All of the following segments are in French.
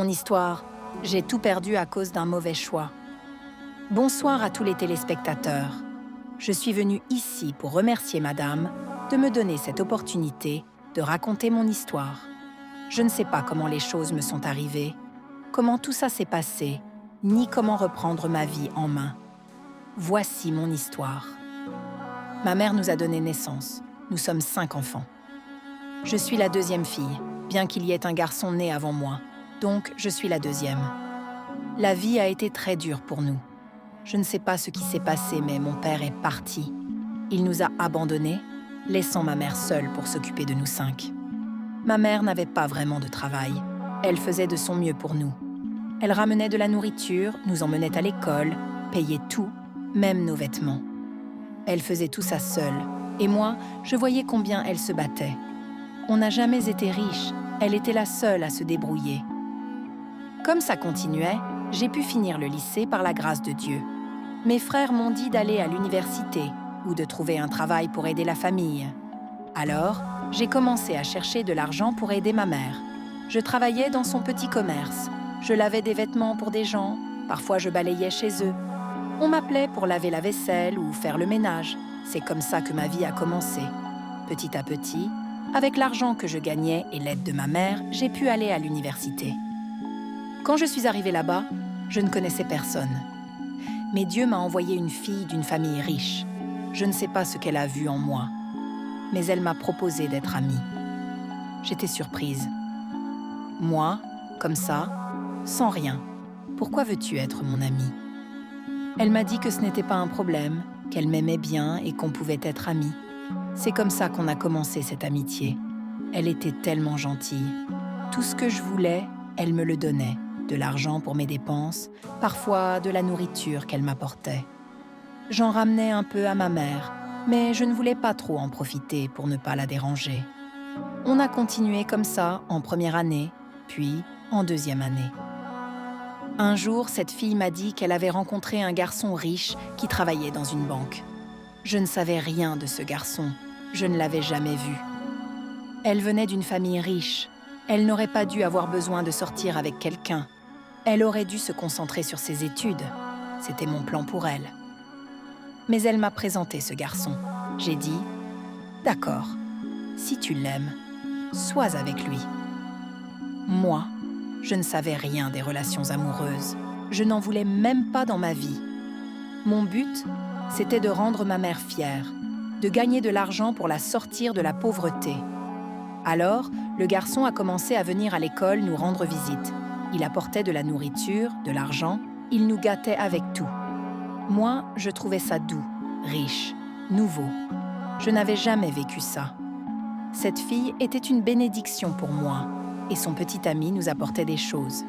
Mon histoire, j'ai tout perdu à cause d'un mauvais choix. Bonsoir à tous les téléspectateurs. Je suis venue ici pour remercier madame de me donner cette opportunité de raconter mon histoire. Je ne sais pas comment les choses me sont arrivées, comment tout ça s'est passé, ni comment reprendre ma vie en main. Voici mon histoire. Ma mère nous a donné naissance. Nous sommes 5 enfants. Je suis la deuxième fille, bien qu'il y ait un garçon né avant moi. Donc, je suis la deuxième. La vie a été très dure pour nous. Je ne sais pas ce qui s'est passé, mais mon père est parti. Il nous a abandonnés, laissant ma mère seule pour s'occuper de nous 5. Ma mère n'avait pas vraiment de travail. Elle faisait de son mieux pour nous. Elle ramenait de la nourriture, nous emmenait à l'école, payait tout, même nos vêtements. Elle faisait tout ça seule, et moi, je voyais combien elle se battait. On n'a jamais été riche, elle était la seule à se débrouiller. Comme ça continuait, j'ai pu finir le lycée par la grâce de Dieu. Mes frères m'ont dit d'aller à l'université ou de trouver un travail pour aider la famille. Alors, j'ai commencé à chercher de l'argent pour aider ma mère. Je travaillais dans son petit commerce. Je lavais des vêtements pour des gens, parfois je balayais chez eux. On m'appelait pour laver la vaisselle ou faire le ménage. C'est comme ça que ma vie a commencé. Petit à petit, avec l'argent que je gagnais et l'aide de ma mère, j'ai pu aller à l'université. Quand je suis arrivée là-bas, je ne connaissais personne. Mais Dieu m'a envoyé une fille d'une famille riche. Je ne sais pas ce qu'elle a vu en moi, mais elle m'a proposé d'être amie. J'étais surprise. Moi, comme ça, sans rien, pourquoi veux-tu être mon amie? Elle m'a dit que ce n'était pas un problème, qu'elle m'aimait bien et qu'on pouvait être amis. C'est comme ça qu'on a commencé cette amitié. Elle était tellement gentille. Tout ce que je voulais, elle me le donnait. De l'argent pour mes dépenses, parfois de la nourriture qu'elle m'apportait. J'en ramenais un peu à ma mère, mais je ne voulais pas trop en profiter pour ne pas la déranger. On a continué comme ça en première année, puis en deuxième année. Un jour, cette fille m'a dit qu'elle avait rencontré un garçon riche qui travaillait dans une banque. Je ne savais rien de ce garçon, je ne l'avais jamais vu. Elle venait d'une famille riche. Elle n'aurait pas dû avoir besoin de sortir avec quelqu'un. Elle aurait dû se concentrer sur ses études. C'était mon plan pour elle. Mais elle m'a présenté ce garçon. J'ai dit « D'accord, si tu l'aimes, sois avec lui. » Moi, je ne savais rien des relations amoureuses. Je n'en voulais même pas dans ma vie. Mon but, c'était de rendre ma mère fière, de gagner de l'argent pour la sortir de la pauvreté. Alors, le garçon a commencé à venir à l'école nous rendre visite. Il apportait de la nourriture, de l'argent, il nous gâtait avec tout. Moi, je trouvais ça doux, riche, nouveau. Je n'avais jamais vécu ça. Cette fille était une bénédiction pour moi, et son petit ami nous apportait des choses.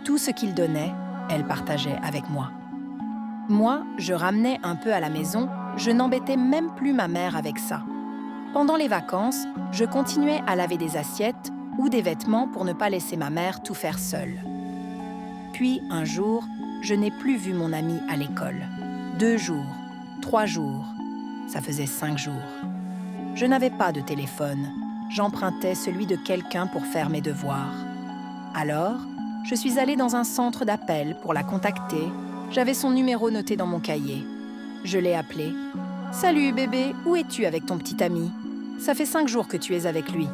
Tout ce qu'il donnait, elle partageait avec moi. Moi, je ramenais un peu à la maison, je n'embêtais même plus ma mère avec ça. Pendant les vacances, je continuais à laver des assiettes ou des vêtements pour ne pas laisser ma mère tout faire seule. Puis, un jour, je n'ai plus vu mon ami à l'école. 2 jours, 3 jours, ça faisait 5 jours. Je n'avais pas de téléphone. J'empruntais celui de quelqu'un pour faire mes devoirs. Alors, je suis allée dans un centre d'appel pour la contacter. J'avais son numéro noté dans mon cahier. Je l'ai appelé. « Salut bébé, où es-tu avec ton petit ami? Ça fait 5 jours que tu es avec lui. »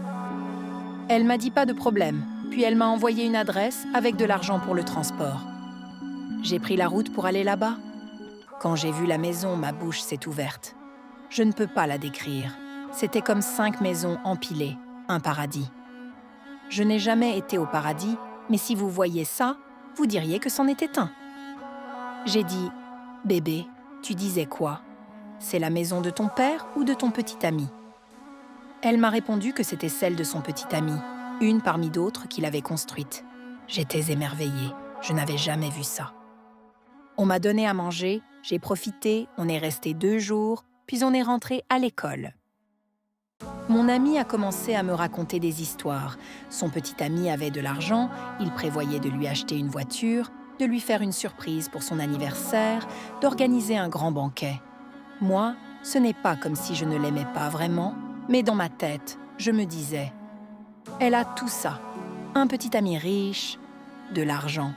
Elle m'a dit pas de problème, puis elle m'a envoyé une adresse avec de l'argent pour le transport. J'ai pris la route pour aller là-bas. Quand j'ai vu la maison, ma bouche s'est ouverte. Je ne peux pas la décrire. C'était comme 5 maisons empilées, un paradis. Je n'ai jamais été au paradis, mais si vous voyiez ça, vous diriez que c'en était un. J'ai dit « Bébé, tu disais quoi? C'est la maison de ton père ou de ton petit ami ?» Elle m'a répondu que c'était celle de son petit ami, une parmi d'autres qu'il avait construite. J'étais émerveillée, je n'avais jamais vu ça. On m'a donné à manger, j'ai profité, on est resté 2 jours, puis on est rentré à l'école. Mon ami a commencé à me raconter des histoires. Son petit ami avait de l'argent, il prévoyait de lui acheter une voiture, de lui faire une surprise pour son anniversaire, d'organiser un grand banquet. Moi, ce n'est pas comme si je ne l'aimais pas vraiment, mais dans ma tête, je me disais « Elle a tout ça, un petit ami riche, de l'argent.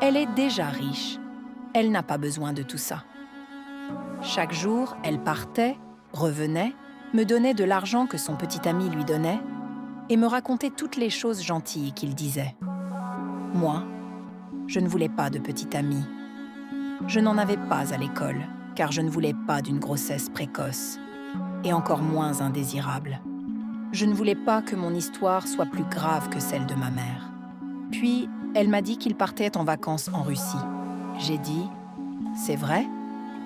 Elle est déjà riche. Elle n'a pas besoin de tout ça. Chaque jour, elle partait, revenait, me donnait de l'argent que son petit ami lui donnait et me racontait toutes les choses gentilles qu'il disait. Moi, je ne voulais pas de petit ami. Je n'en avais pas à l'école, car je ne voulais pas d'une grossesse précoce, et encore moins indésirable. Je ne voulais pas que mon histoire soit plus grave que celle de ma mère. Puis, elle m'a dit qu'il partait en vacances en Russie. J'ai dit « C'est vrai ?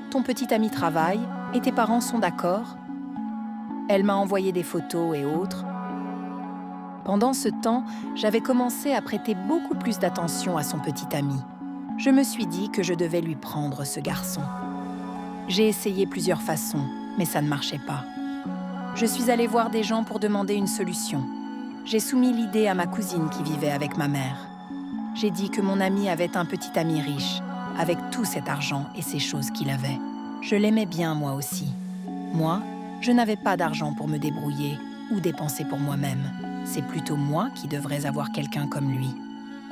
Ton petit ami travaille et tes parents sont d'accord ?» Elle m'a envoyé des photos et autres. Pendant ce temps, j'avais commencé à prêter beaucoup plus d'attention à son petit ami. Je me suis dit que je devais lui prendre ce garçon. J'ai essayé plusieurs façons, mais ça ne marchait pas. Je suis allée voir des gens pour demander une solution. J'ai soumis l'idée à ma cousine qui vivait avec ma mère. J'ai dit que mon ami avait un petit ami riche, avec tout cet argent et ces choses qu'il avait. Je l'aimais bien moi aussi. Moi, je n'avais pas d'argent pour me débrouiller ou dépenser pour moi-même. C'est plutôt moi qui devrais avoir quelqu'un comme lui.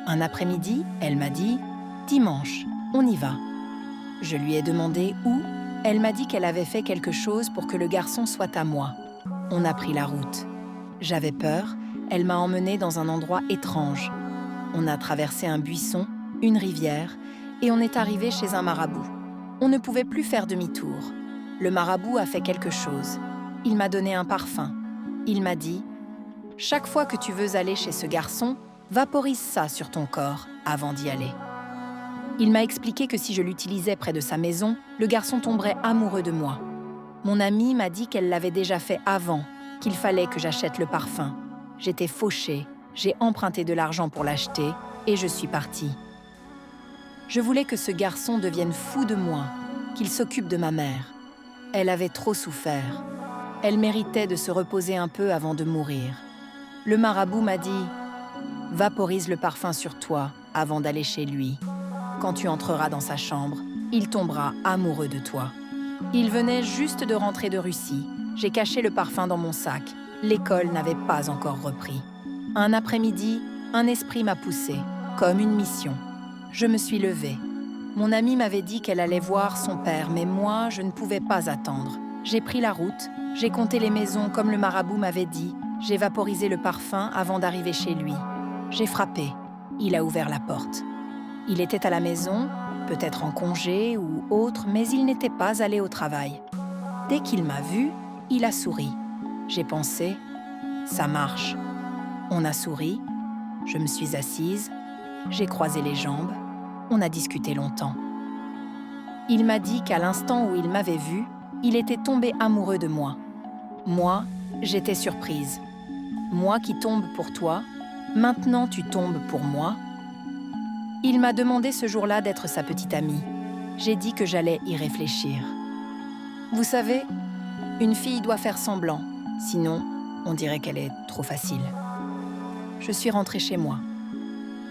Un après-midi, elle m'a dit « Dimanche, on y va ». Je lui ai demandé où. Elle m'a dit qu'elle avait fait quelque chose pour que le garçon soit à moi. On a pris la route. J'avais peur, elle m'a emmenée dans un endroit étrange. On a traversé un buisson, une rivière, et on est arrivé chez un marabout. On ne pouvait plus faire demi-tour. Le marabout a fait quelque chose. Il m'a donné un parfum. Il m'a dit « Chaque fois que tu veux aller chez ce garçon, vaporise ça sur ton corps avant d'y aller. » Il m'a expliqué que si je l'utilisais près de sa maison, le garçon tomberait amoureux de moi. Mon amie m'a dit qu'elle l'avait déjà fait avant, qu'il fallait que j'achète le parfum. J'étais fauchée, j'ai emprunté de l'argent pour l'acheter et je suis partie. Je voulais que ce garçon devienne fou de moi, qu'il s'occupe de ma mère. Elle avait trop souffert. Elle méritait de se reposer un peu avant de mourir. Le marabout m'a dit « Vaporise le parfum sur toi avant d'aller chez lui. Quand tu entreras dans sa chambre, il tombera amoureux de toi. » Il venait juste de rentrer de Russie. J'ai caché le parfum dans mon sac. L'école n'avait pas encore repris. Un après-midi, un esprit m'a poussée, comme une mission. Je me suis levée. Mon amie m'avait dit qu'elle allait voir son père, mais moi, je ne pouvais pas attendre. J'ai pris la route, j'ai compté les maisons comme le marabout m'avait dit. J'ai vaporisé le parfum avant d'arriver chez lui. J'ai frappé. Il a ouvert la porte. Il était à la maison, peut-être en congé ou autre, mais il n'était pas allé au travail. Dès qu'il m'a vue, il a souri. J'ai pensé, ça marche. On a souri, je me suis assise, j'ai croisé les jambes, on a discuté longtemps. Il m'a dit qu'à l'instant où il m'avait vue, il était tombé amoureux de moi. Moi, j'étais surprise. Moi qui tombe pour toi, maintenant tu tombes pour moi. Il m'a demandé ce jour-là d'être sa petite amie. J'ai dit que j'allais y réfléchir. Vous savez, une fille doit faire semblant, sinon on dirait qu'elle est trop facile. Je suis rentrée chez moi.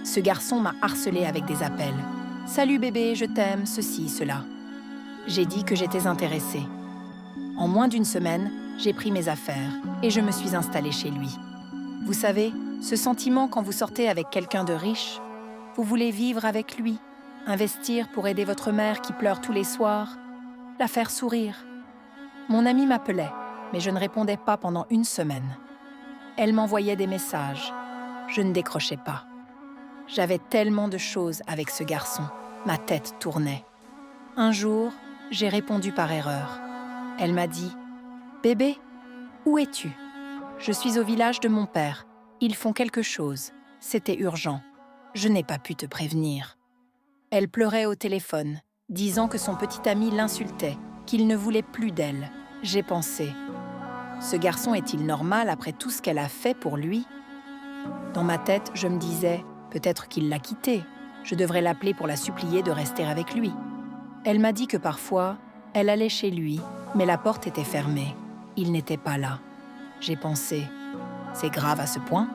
Ce garçon m'a harcelée avec des appels. « Salut bébé, je t'aime, ceci, cela. » J'ai dit que j'étais intéressée. En moins d'une semaine, j'ai pris mes affaires et je me suis installée chez lui. Vous savez, ce sentiment quand vous sortez avec quelqu'un de riche, vous voulez vivre avec lui, investir pour aider votre mère qui pleure tous les soirs, la faire sourire. Mon amie m'appelait, mais je ne répondais pas pendant une semaine. Elle m'envoyait des messages. Je ne décrochais pas. J'avais tellement de choses avec ce garçon. Ma tête tournait. Un jour, j'ai répondu par erreur. Elle m'a dit « Bébé, où es-tu ? Je suis au village de mon père. Ils font quelque chose. C'était urgent. Je n'ai pas pu te prévenir. » Elle pleurait au téléphone, disant que son petit ami l'insultait, qu'il ne voulait plus d'elle. J'ai pensé « Ce garçon est-il normal après tout ce qu'elle a fait pour lui ?» Dans ma tête, je me disais « Peut-être qu'il l'a quittée. Je devrais l'appeler pour la supplier de rester avec lui. » Elle m'a dit que parfois, elle allait chez lui, mais la porte était fermée. Il n'était pas là. J'ai pensé « C'est grave à ce point ?»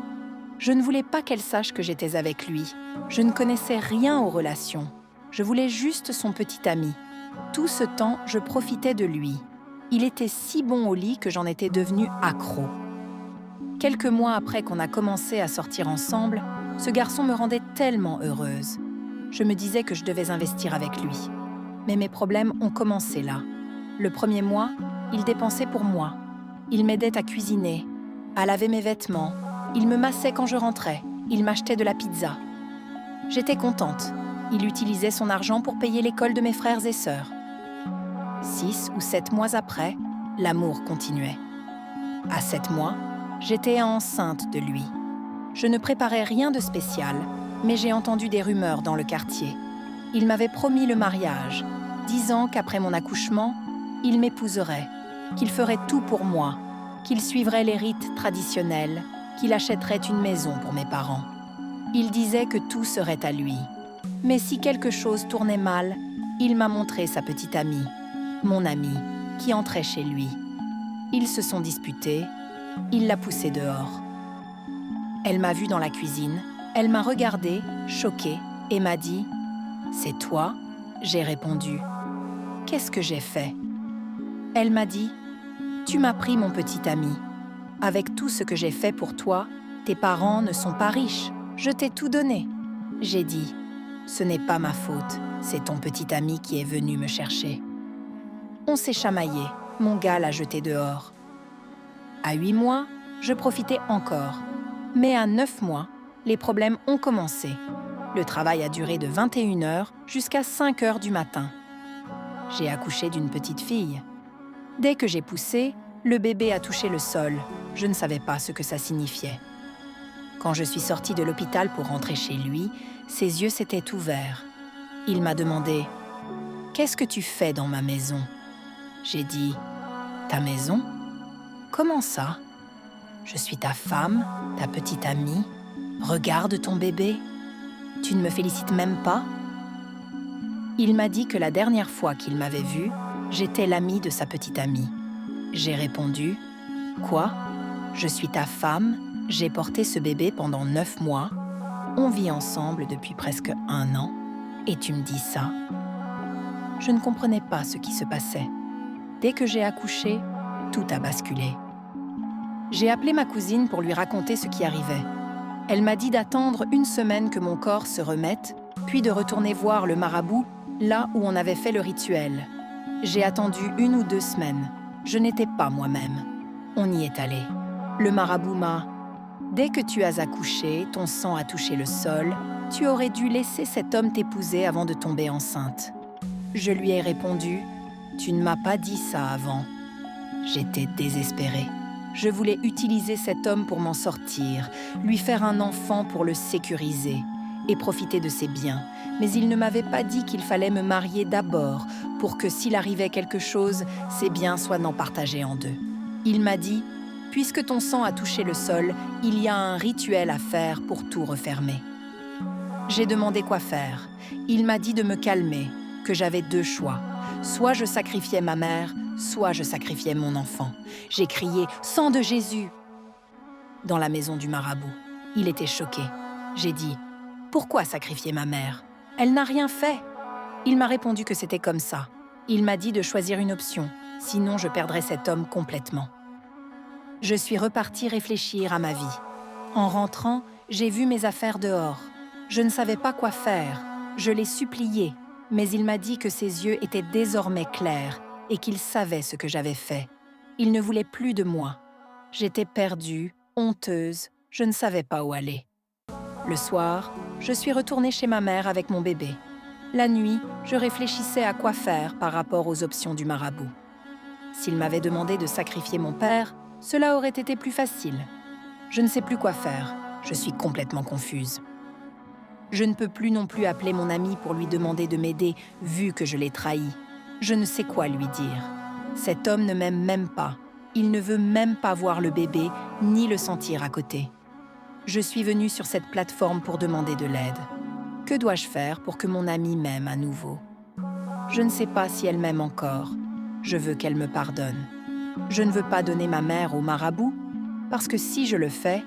Je ne voulais pas qu'elle sache que j'étais avec lui. Je ne connaissais rien aux relations. Je voulais juste son petit ami. Tout ce temps, je profitais de lui. Il était si bon au lit que j'en étais devenue accro. Quelques mois après qu'on a commencé à sortir ensemble, Ce garçon me rendait tellement heureuse. Je me disais que je devais investir avec lui. Mais mes problèmes ont commencé là. Le premier mois, il dépensait pour moi. Il m'aidait à cuisiner, à laver mes vêtements. Il me massait quand je rentrais. Il m'achetait de la pizza. J'étais contente. Il utilisait son argent pour payer l'école de mes frères et sœurs. 6 ou 7 mois après, l'amour continuait. À 7 mois, j'étais enceinte de lui. Je ne préparais rien de spécial, mais j'ai entendu des rumeurs dans le quartier. Il m'avait promis le mariage, disant qu'après mon accouchement, il m'épouserait, qu'il ferait tout pour moi, qu'il suivrait les rites traditionnels, qu'il achèterait une maison pour mes parents. Il disait que tout serait à lui. Mais si quelque chose tournait mal, il m'a montré sa petite amie, mon amie, qui entrait chez lui. Ils se sont disputés, il l'a poussée dehors. Elle m'a vue dans la cuisine, elle m'a regardée, choquée, et m'a dit « C'est toi ?» J'ai répondu « Qu'est-ce que j'ai fait ?» Elle m'a dit « Tu m'as pris mon petit ami. Avec tout ce que j'ai fait pour toi, tes parents ne sont pas riches. Je t'ai tout donné. » J'ai dit « Ce n'est pas ma faute, c'est ton petit ami qui est venu me chercher. » On s'est chamaillé, mon gars l'a jeté dehors. À 8 mois, je profitais encore. Mais à 9 mois, les problèmes ont commencé. Le travail a duré de 21h jusqu'à 5h du matin. J'ai accouché d'une petite fille. Dès que j'ai poussé, le bébé a touché le sol. Je ne savais pas ce que ça signifiait. Quand je suis sortie de l'hôpital pour rentrer chez lui, ses yeux s'étaient ouverts. Il m'a demandé « Qu'est-ce que tu fais dans ma maison ?» J'ai dit « Ta maison ? Comment ça ? Je suis ta femme, ta petite amie. Regarde ton bébé. Tu ne me félicites même pas ?» Il m'a dit que la dernière fois qu'il m'avait vue, j'étais l'amie de sa petite amie. J'ai répondu « Quoi ? Je suis ta femme, j'ai porté ce bébé pendant 9 mois, on vit ensemble depuis presque 1 an, et tu me dis ça ?» Je ne comprenais pas ce qui se passait. Dès que j'ai accouché, tout a basculé. J'ai appelé ma cousine pour lui raconter ce qui arrivait. Elle m'a dit d'attendre 1 semaine que mon corps se remette, puis de retourner voir le marabout, là où on avait fait le rituel. J'ai attendu 1 ou 2 semaines. Je n'étais pas moi-même. On y est allé. Le marabout m'a « Dès que tu as accouché, ton sang a touché le sol, tu aurais dû laisser cet homme t'épouser avant de tomber enceinte. » Je lui ai répondu « Tu ne m'as pas dit ça avant. » J'étais désespérée. Je voulais utiliser cet homme pour m'en sortir, lui faire un enfant pour le sécuriser et profiter de ses biens. Mais il ne m'avait pas dit qu'il fallait me marier d'abord pour que s'il arrivait quelque chose, ses biens soient non partagés en 2. Il m'a dit « Puisque ton sang a touché le sol, il y a un rituel à faire pour tout refermer. » J'ai demandé quoi faire. Il m'a dit de me calmer, que j'avais 2 choix. Soit je sacrifiais ma mère, soit je sacrifiais mon enfant. J'ai crié « Sang de Jésus !» dans la maison du marabout. Il était choqué. J'ai dit « Pourquoi sacrifier ma mère ? Elle n'a rien fait. » Il m'a répondu que c'était comme ça. Il m'a dit de choisir une option, sinon je perdrais cet homme complètement. Je suis repartie réfléchir à ma vie. En rentrant, j'ai vu mes affaires dehors. Je ne savais pas quoi faire. Je l'ai supplié, mais il m'a dit que ses yeux étaient désormais clairs et qu'il savait ce que j'avais fait. Il ne voulait plus de moi. J'étais perdue, honteuse, je ne savais pas où aller. Le soir, je suis retournée chez ma mère avec mon bébé. La nuit, je réfléchissais à quoi faire par rapport aux options du marabout. S'il m'avait demandé de sacrifier mon père, cela aurait été plus facile. Je ne sais plus quoi faire, je suis complètement confuse. Je ne peux plus non plus appeler mon ami pour lui demander de m'aider, vu que je l'ai trahi. Je ne sais quoi lui dire. Cet homme ne m'aime même pas. Il ne veut même pas voir le bébé, ni le sentir à côté. Je suis venue sur cette plateforme pour demander de l'aide. Que dois-je faire pour que mon amie m'aime à nouveau? Je ne sais pas si elle m'aime encore. Je veux qu'elle me pardonne. Je ne veux pas donner ma mère au marabout, parce que si je le fais,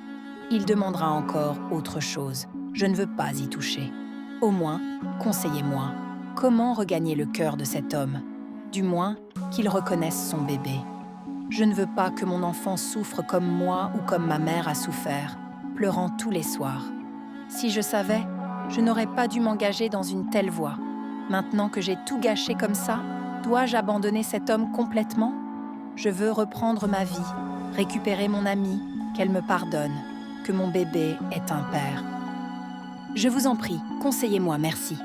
il demandera encore autre chose. Je ne veux pas y toucher. Au moins, conseillez-moi. Comment regagner le cœur de cet homme? Du moins, qu'il reconnaisse son bébé. Je ne veux pas que mon enfant souffre comme moi ou comme ma mère a souffert, pleurant tous les soirs. Si je savais, je n'aurais pas dû m'engager dans une telle voie. Maintenant que j'ai tout gâché comme ça, dois-je abandonner cet homme complètement? Je veux reprendre ma vie, récupérer mon amie, qu'elle me pardonne, que mon bébé ait un père. Je vous en prie, conseillez-moi, merci.